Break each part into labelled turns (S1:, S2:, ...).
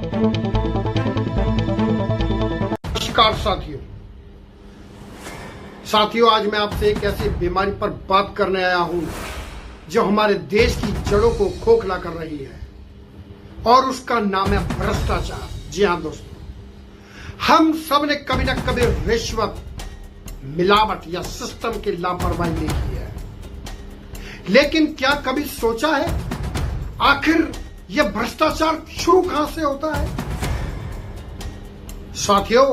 S1: नमस्कार साथियों, आज मैं आपसे एक ऐसी बीमारी पर बात करने आया हूं जो हमारे देश की जड़ों को खोखला कर रही है और उसका नाम है भ्रष्टाचार। जी हां दोस्तों, हम सब ने कभी न कभी रिश्वत, मिलावट या सिस्टम की लापरवाही देखी है, लेकिन क्या कभी सोचा है आखिर यह भ्रष्टाचार शुरू कहां से होता है? साथियों,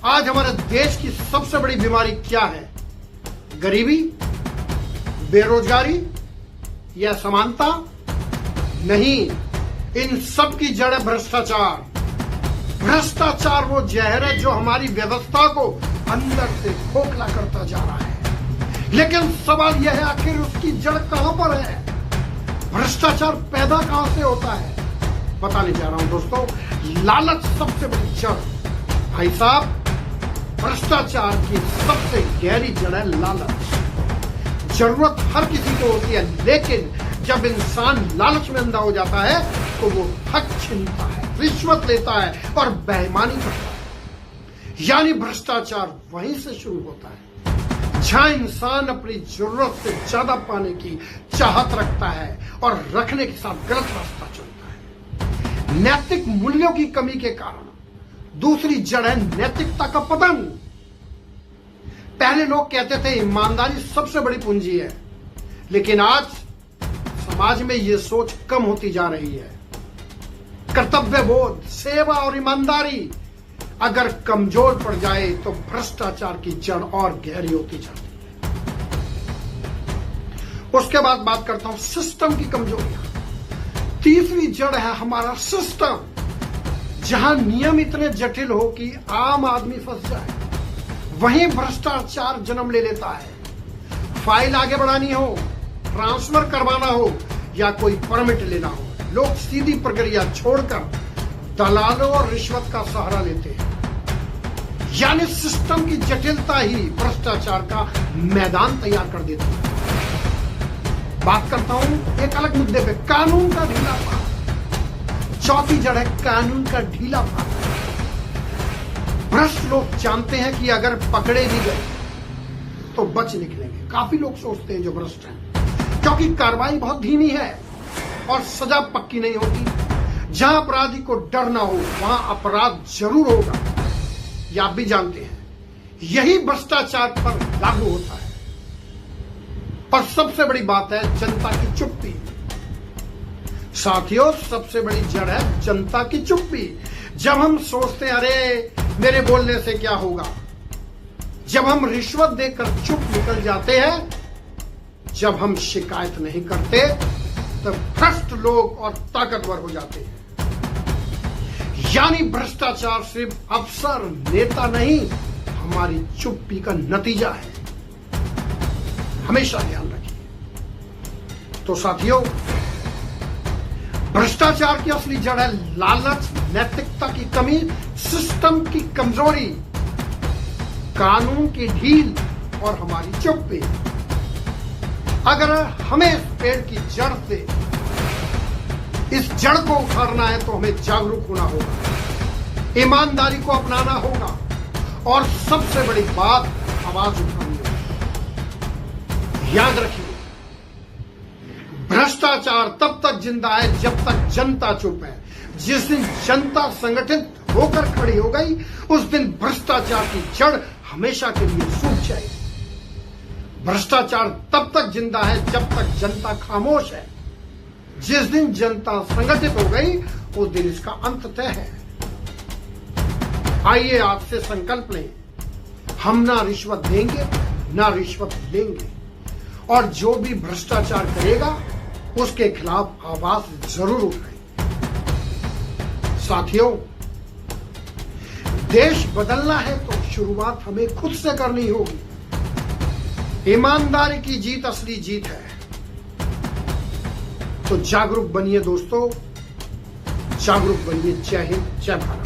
S1: आज हमारे देश की सबसे बड़ी बीमारी क्या है? गरीबी, बेरोजगारी या समानता? नहीं, इन सब की जड़ है भ्रष्टाचार। भ्रष्टाचार वो जहर है जो हमारी व्यवस्था को अंदर से खोखला करता जा रहा है। लेकिन सवाल यह है, आखिर उसकी जड़ कहां पर है? भ्रष्टाचार पैदा कहां से होता है? बताने जा रहा हूं दोस्तों। लालच सबसे बड़ी जड़। भाई साहब, भ्रष्टाचार की सबसे गहरी जड़ है लालच। जरूरत हर किसी को होती है, लेकिन जब इंसान लालच में अंधा हो जाता है तो वो हक छीनता है, रिश्वत लेता है और बेईमानी करता है। यानी भ्रष्टाचार वहीं से शुरू होता है जहां इंसान अपनी जरूरत से ज्यादा पाने की चाहत रखता है और रखने के साथ गलत रास्ता चुनता है। नैतिक मूल्यों की कमी के कारण दूसरी जड़ है नैतिकता का पतन। पहले लोग कहते थे ईमानदारी सबसे बड़ी पूंजी है, लेकिन आज समाज में यह सोच कम होती जा रही है। कर्तव्य बोध, सेवा और ईमानदारी अगर कमजोर पड़ जाए तो भ्रष्टाचार की जड़ और गहरी होती जाती है। उसके बाद बात करता हूं सिस्टम की कमजोरियां। तीसरी जड़ है हमारा सिस्टम, जहां नियम इतने जटिल हो कि आम आदमी फंस जाए। वहीं भ्रष्टाचार जन्म ले लेता है। फाइल आगे बढ़ानी हो, ट्रांसफर करवाना हो या कोई परमिट लेना हो, लोग सीधी प्रक्रिया छोड़कर दलालों और रिश्वत का सहारा लेते हैं। यानी सिस्टम की जटिलता ही भ्रष्टाचार का मैदान तैयार कर देती है। बात करता हूं एक अलग मुद्दे पे, कानून का ढीलापन। चौथी जड़ है कानून का ढीलापन। भ्रष्ट लोग जानते हैं कि अगर पकड़े भी गए तो बच निकलेंगे। काफी लोग सोचते हैं जो भ्रष्ट हैं, क्योंकि कार्रवाई बहुत धीमी है और सजा पक्की नहीं होती। जहां अपराधी को डर ना हो वहां अपराध जरूर होगा, यह आप भी जानते हैं। यही भ्रष्टाचार पर लागू होता है। और सबसे बड़ी बात है जनता की चुप्पी। साथियों, सबसे बड़ी जड़ है जनता की चुप्पी। जब हम सोचते हैं अरे मेरे बोलने से क्या होगा, जब हम रिश्वत देकर चुप निकल जाते हैं, जब हम शिकायत नहीं करते, तब भ्रष्ट लोग और ताकतवर हो जाते हैं। यानी भ्रष्टाचार सिर्फ अफसर, नेता नहीं, हमारी चुप्पी का नतीजा है। हमेशा ध्यान रखिए। तो साथियों, भ्रष्टाचार की असली जड़ है लालच, नैतिकता की कमी, सिस्टम की कमजोरी, कानून की ढील और हमारी चुप्पी। अगर हमें इस पेड़ की जड़ से इस जड़ को उखाड़ना है तो हमें जागरूक होना होगा, ईमानदारी को अपनाना होगा और सबसे बड़ी बात, आवाज उठानी होगी। याद रखिए, भ्रष्टाचार तब तक जिंदा है जब तक जनता चुप है। जिस दिन जनता संगठित होकर खड़ी हो गई, उस दिन भ्रष्टाचार की जड़ हमेशा के लिए सूख जाएगी। भ्रष्टाचार तब तक जिंदा है जब तक जनता खामोश है। जिस दिन जनता संगठित हो गई, उस दिन इसका अंत तय है। आइए आज से संकल्प लें, हम ना रिश्वत देंगे ना रिश्वत लेंगे, और जो भी भ्रष्टाचार करेगा उसके खिलाफ आवाज जरूर उठाएंगे। साथियों, देश बदलना है तो शुरुआत हमें खुद से करनी होगी। ईमानदारी की जीत असली जीत है। तो जागरूक बनिए दोस्तों, जागरूक बनिए। जय हिंद, जय भारत।